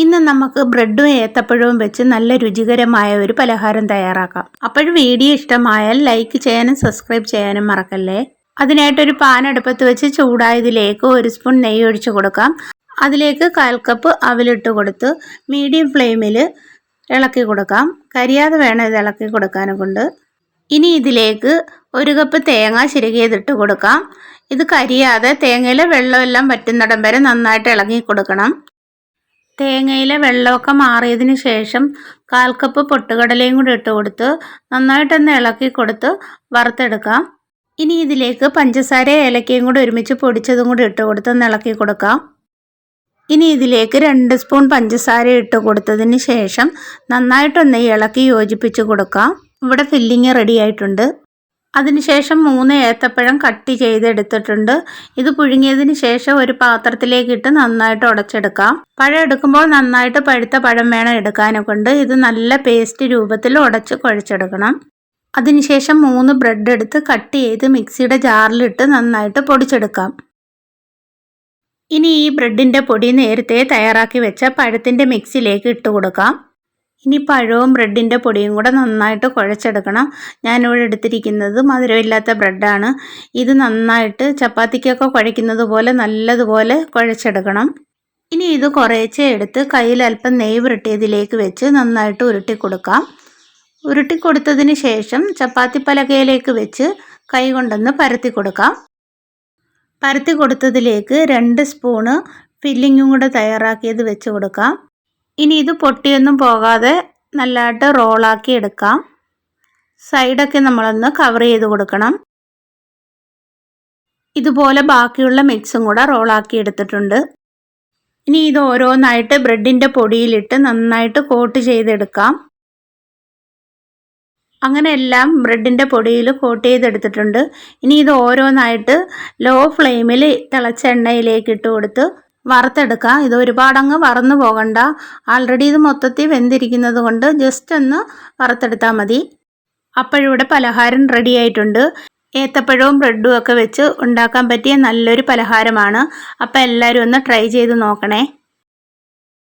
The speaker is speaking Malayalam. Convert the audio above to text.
ഇന്ന് നമുക്ക് ബ്രെഡും ഏത്തപ്പഴവും വെച്ച് നല്ല രുചികരമായ ഒരു പലഹാരം തയ്യാറാക്കാം. അപ്പോൾ വീഡിയോ ഇഷ്ടമായാൽ ലൈക്ക് ചെയ്യാനും സബ്സ്ക്രൈബ് ചെയ്യാനും മറക്കല്ലേ. അതിനായിട്ടൊരു പാൻ അടുപ്പത്ത് വെച്ച് ചൂടായതിലേക്ക് 1 സ്പൂൺ നെയ്യ് ഒഴിച്ചു കൊടുക്കാം. അതിലേക്ക് 1/4 കപ്പ് അവിലിട്ട് കൊടുത്ത് മീഡിയം ഫ്ലെയിമിൽ ഇളക്കി കൊടുക്കാം. കരിയാതെ വേണം ഇത് ഇളക്കി കൊടുക്കാനും കൊണ്ട്. ഇനി ഇതിലേക്ക് 1 കപ്പ് തേങ്ങ ചിരകിയതിട്ട് കൊടുക്കാം. ഇത് കരിയാതെ തേങ്ങയിലെ വെള്ളമെല്ലാം വറ്റുന്നിടം വരെ നന്നായിട്ട് ഇളക്കി കൊടുക്കണം. തേങ്ങയിലെ വെള്ളമൊക്കെ മാറിയതിന് ശേഷം 1/4 കപ്പ് പൊട്ടുകടലയും കൂടി ഇട്ട് കൊടുത്ത് നന്നായിട്ടൊന്ന് ഇളക്കി കൊടുത്ത് വറുത്തെടുക്കാം. ഇനി ഇതിലേക്ക് പഞ്ചസാര ഏലക്കയും കൂടി ഒരുമിച്ച് പൊടിച്ചതും കൂടി ഇട്ട് കൊടുത്ത് ഒന്ന് ഇളക്കി കൊടുക്കാം. ഇനി ഇതിലേക്ക് 2 സ്പൂൺ പഞ്ചസാര ഇട്ട് കൊടുത്തതിന് ശേഷം നന്നായിട്ടൊന്ന് ഇളക്കി യോജിപ്പിച്ച് കൊടുക്കാം. ഇവിടെ ഫില്ലിങ് റെഡി ആയിട്ടുണ്ട്. അതിനുശേഷം 3 ഏത്തപ്പഴം കട്ട് ചെയ്തെടുത്തിട്ടുണ്ട്. ഇത് പുഴുങ്ങിയതിന് ശേഷം ഒരു പാത്രത്തിലേക്കിട്ട് നന്നായിട്ട് ഉടച്ചെടുക്കാം. പഴം എടുക്കുമ്പോൾ നന്നായിട്ട് പഴുത്ത പഴം വേണം എടുക്കാനെ കൊണ്ട്. ഇത് നല്ല പേസ്റ്റ് രൂപത്തിൽ ഉടച്ച് കുഴച്ചെടുക്കണം. അതിനുശേഷം 3 ബ്രെഡ് എടുത്ത് കട്ട് ചെയ്ത് മിക്സിയുടെ ജാറിലിട്ട് നന്നായിട്ട് പൊടിച്ചെടുക്കാം. ഇനി ഈ ബ്രെഡിൻ്റെ പൊടി നേരത്തെ തയ്യാറാക്കി വെച്ച പഴത്തിൻ്റെ മിക്സിയിലേക്ക് ഇട്ട് കൊടുക്കാം. ഇനി പഴവും ബ്രെഡിൻ്റെ പൊടിയും കൂടെ നന്നായിട്ട് കുഴച്ചെടുക്കണം. ഞാനിവിടെ എടുത്തിരിക്കുന്നത് മധുരമില്ലാത്ത ബ്രെഡാണ്. ഇത് നന്നായിട്ട് ചപ്പാത്തിക്കൊക്കെ കുഴയ്ക്കുന്നത് പോലെ നല്ലതുപോലെ കുഴച്ചെടുക്കണം. ഇനി ഇത് കുറേശ്ശെ എടുത്ത് കയ്യിൽ അല്പം നെയ്യ് പുരട്ടിയതിലേക്ക് വെച്ച് നന്നായിട്ട് ഉരുട്ടി കൊടുക്കാം. ഉരുട്ടി കൊടുത്തതിന് ശേഷം ചപ്പാത്തി പലകയിലേക്ക് വെച്ച് കൈ കൊണ്ടൊന്ന് പരത്തി കൊടുക്കാം. പരത്തി കൊടുത്തതിലേക്ക് 2 സ്പൂണ് ഫില്ലിങ്ങും കൂടെ തയ്യാറാക്കിയത് വെച്ച് കൊടുക്കാം. ഇനി ഇത് പൊട്ടിയൊന്നും പോകാതെ നല്ലതായിട്ട് റോളാക്കി എടുക്കാം. സൈഡൊക്കെ നമ്മളൊന്ന് കവർ ചെയ്ത് കൊടുക്കണം. ഇതുപോലെ ബാക്കിയുള്ള മിക്സും കൂടെ റോളാക്കി എടുത്തിട്ടുണ്ട്. ഇനി ഇത് ഓരോന്നായിട്ട് ബ്രെഡിൻ്റെ പൊടിയിലിട്ട് നന്നായിട്ട് കോട്ട് ചെയ്തെടുക്കാം. അങ്ങനെ എല്ലാം ബ്രെഡിൻ്റെ പൊടിയിൽ കോട്ട് ചെയ്തെടുത്തിട്ടുണ്ട്. ഇനി ഇത് ഓരോന്നായിട്ട് ലോ ഫ്ലെയിമിൽ തിളച്ച എണ്ണയിലേക്ക് ഇട്ട് കൊടുത്ത് വറുത്തെടുക്കാം. ഇത് ഒരുപാടങ്ങ് വറന്നു പോകണ്ട. ആൾറെഡി ഇത് മൊത്തത്തിൽ വെന്തിരിക്കുന്നത് കൊണ്ട് ജസ്റ്റ് ഒന്ന് വറുത്തെടുത്താൽ മതി. അപ്പോഴിവിടെ പലഹാരം റെഡി ആയിട്ടുണ്ട്. ഏത്തപ്പഴവും ബ്രെഡും ഒക്കെ വെച്ച് ഉണ്ടാക്കാൻ പറ്റിയ നല്ലൊരു പലഹാരമാണ്. അപ്പോൾ എല്ലാവരും ഒന്ന് ട്രൈ ചെയ്ത് നോക്കണേ.